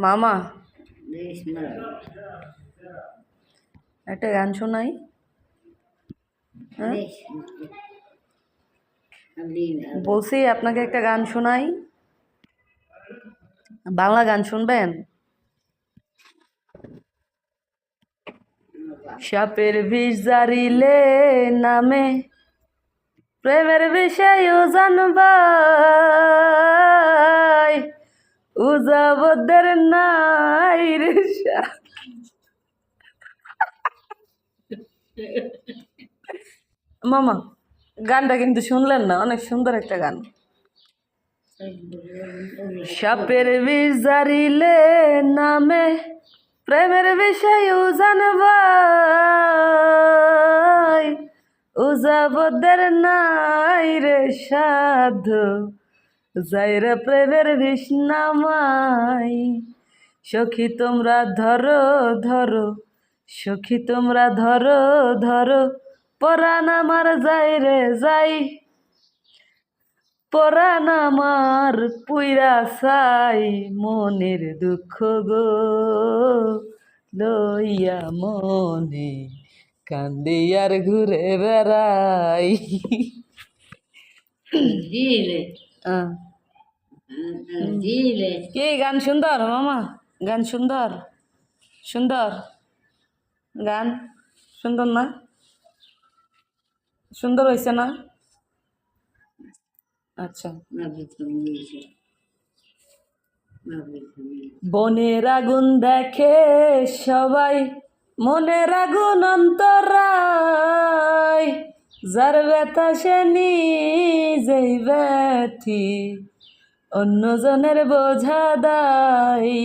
মামা বেশ ভালো। একটা গান শোনাই। হ্যাঁ বেশ আপনি বলছি আপনাকে একটা গান শোনাই, বাংলা গান শুনবেন? সাপের বিষ জারিলে নামে প্রেমের বিষয়ও জানবাই, উজাবদের নাই রে মামা গানটা কিন্তু শুনলেন না? অনেক সুন্দর একটা গান। সাপের বিষ জারিলে নামে প্রেমের বিষয়ও জানবাই, উজাবদের নাই রে সাধু, যাইরা প্রেমের বিষ নামাই। সখী তোমরা ধরো ধরো, সখী তোমরা ধরো ধরো, পরাণ আমার যাই রে যাই, পরাণ আমার পুইরা চাই, মনের দুঃখ গো লইয়া মনে কান্দি আর ঘুরে বেড়াই। দিলে আহ, দিলে কি গান সুন্দর মামা, গান সুন্দর, সুন্দর গান, সুন্দর না? সুন্দর হয়েছে না? আচ্ছা। বনের আগুন দেখে সবাই, মনের আগুন অন্তরায়, যার ব্যথা সে নিজেই ব্যথি, অন্যজনের বোঝা দায়।